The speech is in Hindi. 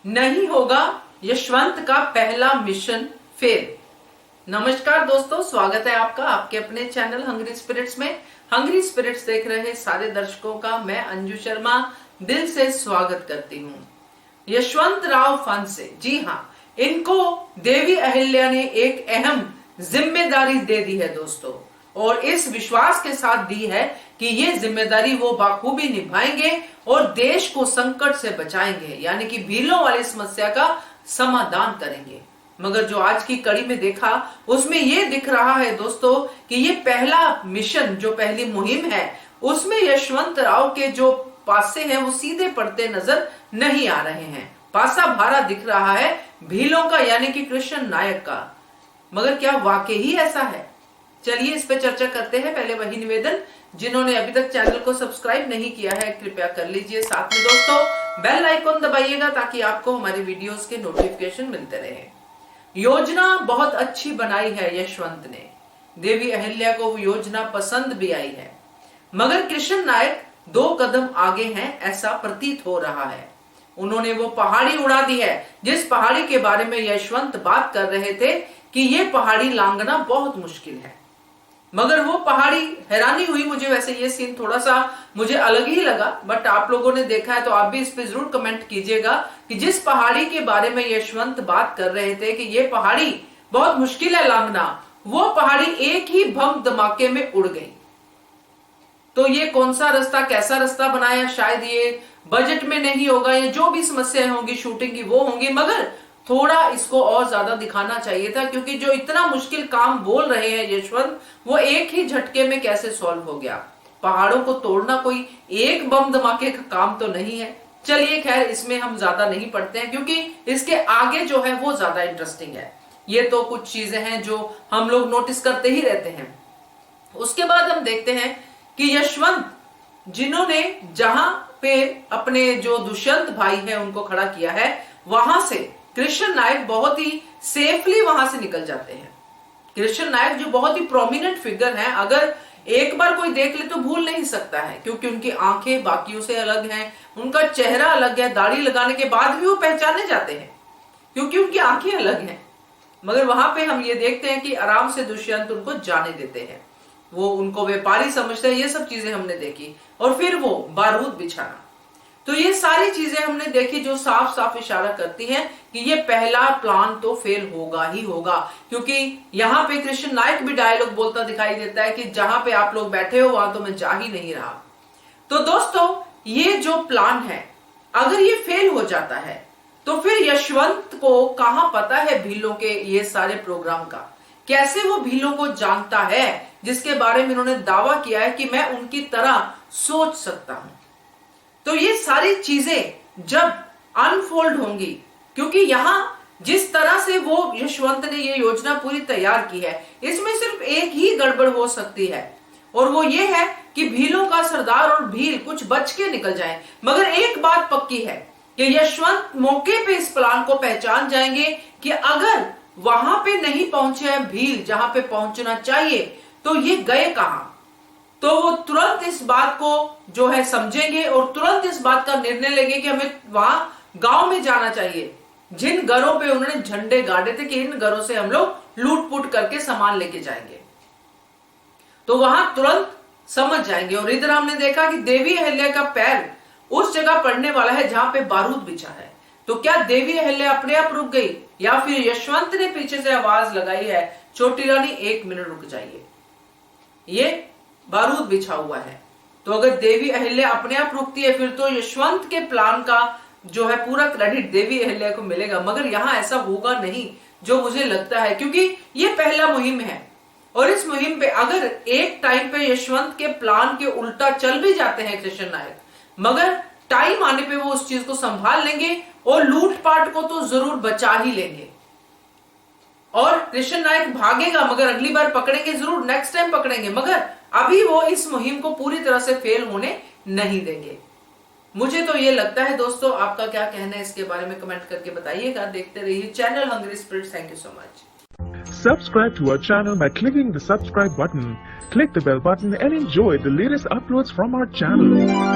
नहीं होगा यशवंत का पहला मिशन फेल। नमस्कार दोस्तों, स्वागत है आपका आपके अपने चैनल हंग्री स्पिरिट्स में। हंग्री स्पिरिट्स देख रहे सारे दर्शकों का मैं अंजू शर्मा दिल से स्वागत करती हूँ। यशवंत राव फांसे, जी हाँ, इनको देवी अहिल्या ने एक अहम जिम्मेदारी दे दी है दोस्तों, और इस विश्वास के साथ दी है कि ये जिम्मेदारी वो बाखूबी निभाएंगे और देश को संकट से बचाएंगे, यानी कि भीलों वाली समस्या का समाधान करेंगे। मगर जो आज की कड़ी में देखा उसमें ये दिख रहा है दोस्तों कि ये पहला मिशन, जो पहली मुहिम है, उसमें यशवंत राव के जो पासे हैं वो सीधे पड़ते नजर नहीं आ रहे हैं। पासा भारा दिख रहा है भीलों का, यानी कि कृष्ण नायक का। मगर क्या वाकई ही ऐसा है? चलिए इस पे चर्चा करते हैं। पहले वही निवेदन, जिन्होंने अभी तक चैनल को सब्सक्राइब नहीं किया है कृपया कर लीजिए। साथ में दोस्तों बेल आइकॉन दबाइएगा ताकि आपको हमारे वीडियोस के नोटिफिकेशन मिलते रहे। योजना बहुत अच्छी बनाई है यशवंत ने, देवी अहिल्या को वो योजना पसंद भी आई है, मगर कृष्ण नायक 2 कदम आगे हैं ऐसा प्रतीत हो रहा है। उन्होंने वो पहाड़ी उड़ा दी है जिस पहाड़ी के बारे में यशवंत बात कर रहे थे कि ये पहाड़ी लांघना बहुत मुश्किल है। मगर वो पहाड़ी, हैरानी हुई मुझे, वैसे ये सीन थोड़ा सा मुझे अलग ही लगा, बट आप लोगों ने देखा है तो आप भी इस पे जरूर कमेंट कीजिएगा कि जिस पहाड़ी के बारे में यशवंत बात कर रहे थे कि ये पहाड़ी बहुत मुश्किल है लांघना, वो पहाड़ी एक ही बम धमाके में उड़ गई। तो ये कौन सा रास्ता, कैसा रास्ता बनाया? शायद ये बजट में नहीं होगा, ये जो भी समस्याएं होंगी शूटिंग की वो होंगी, मगर थोड़ा इसको और ज्यादा दिखाना चाहिए था, क्योंकि जो इतना मुश्किल काम बोल रहे हैं यशवंत, वो एक ही झटके में कैसे सॉल्व हो गया। पहाड़ों को तोड़ना कोई एक बम धमाके का काम तो नहीं है। चलिए खैर, इसमें हम ज्यादा नहीं पढ़ते हैं क्योंकि इसके आगे जो है वो ज्यादा इंटरेस्टिंग है। ये तो कुछ चीजें हैं जो हम लोग नोटिस करते ही रहते हैं। उसके बाद हम देखते हैं कि यशवंत, जिन्होंने जहां पे अपने जो दुष्यंत भाई है उनको खड़ा किया है, वहां से कृष्ण नायक बहुत ही सेफली वहां से निकल जाते हैं। कृष्ण नायक जो बहुत ही प्रोमिनेंट फिगर हैं, अगर एक बार कोई देख ले तो भूल नहीं सकता है, क्योंकि उनकी आंखें बाकियों से अलग हैं, उनका चेहरा अलग है, दाढ़ी लगाने के बाद भी वो पहचाने जाते हैं क्योंकि उनकी आंखें अलग हैं। मगर वहां पे हम ये देखते हैं कि आराम से दुष्यंत उनको जाने देते हैं, वो उनको व्यापारी समझते हैं। ये सब चीजें हमने देखी, और फिर वो बारूद बिछाना, तो ये सारी चीजें हमने देखी जो साफ साफ इशारा करती हैं कि ये पहला प्लान तो फेल होगा ही होगा। क्योंकि यहाँ पे कृष्ण नायक भी डायलॉग बोलता दिखाई देता है कि जहां पे आप लोग बैठे हो वहां तो मैं जा ही नहीं रहा। तो दोस्तों ये जो प्लान है, अगर ये फेल हो जाता है तो फिर यशवंत को कहां पता है भीलों के ये सारे प्रोग्राम का? कैसे वो भीलों को जानता है जिसके बारे में उन्होंने दावा किया है कि मैं उनकी तरह सोच सकता हूं? तो ये सारी चीजें जब अनफोल्ड होंगी, क्योंकि यहां जिस तरह से वो यशवंत ने ये योजना पूरी तैयार की है, इसमें सिर्फ एक ही गड़बड़ हो सकती है, और वो ये है कि भीलों का सरदार और भील कुछ बच के निकल जाएं। मगर एक बात पक्की है कि यशवंत मौके पे इस प्लान को पहचान जाएंगे कि अगर वहां पे नहीं पहुंचे हैं भील जहां पे पहुंचना चाहिए, तो ये गए कहां। तो वो तुरंत इस बात को जो है समझेंगे और तुरंत इस बात का निर्णय लेंगे कि हमें वहां गांव में जाना चाहिए, जिन घरों पे उन्होंने झंडे गाड़े थे कि इन घरों से हम लोग लूट-पुट करके सामान लेके जाएंगे। तो वहां तुरंत समझ जाएंगे। और इधर हमने देखा कि देवी अहिल्या का पैर उस जगह पड़ने वाला है जहां पे बारूद बिछा है। तो क्या देवी अहिल्या अपने आप रुक गई, या फिर यशवंत ने पीछे से आवाज लगाई है, छोटी रानी 1 मिनट रुक जाइए, ये बारूद बिछा हुआ है। तो अगर देवी अहिल्या अपने आप रुकती है फिर तो यशवंत के प्लान का जो है पूरा क्रेडिट देवी अहिल्या को मिलेगा। मगर यहां ऐसा होगा नहीं जो मुझे लगता है, क्योंकि ये पहला मुहिम है, और इस मुहिम पे अगर एक टाइम पे यशवंत के प्लान के उल्टा चल भी जाते हैं कृष्ण नायक, मगर टाइम आने पे वो उस चीज को संभाल लेंगे और लूटपाट को तो जरूर बचा ही लेंगे। और कृष्ण नायक भागेगा, मगर अगली बार पकड़ेंगे जरूर, नेक्स्ट टाइम पकड़ेंगे, मगर अभी वो इस मुहिम को पूरी तरह से फेल होने नहीं देंगे। मुझे तो ये लगता है दोस्तों, आपका क्या कहना है इसके बारे में कमेंट करके बताइएगा। देखते रहिए channel hungry spirits. Thank you so much. Subscribe to our channel by clicking the subscribe button. Click the bell button and enjoy the latest uploads from our channel.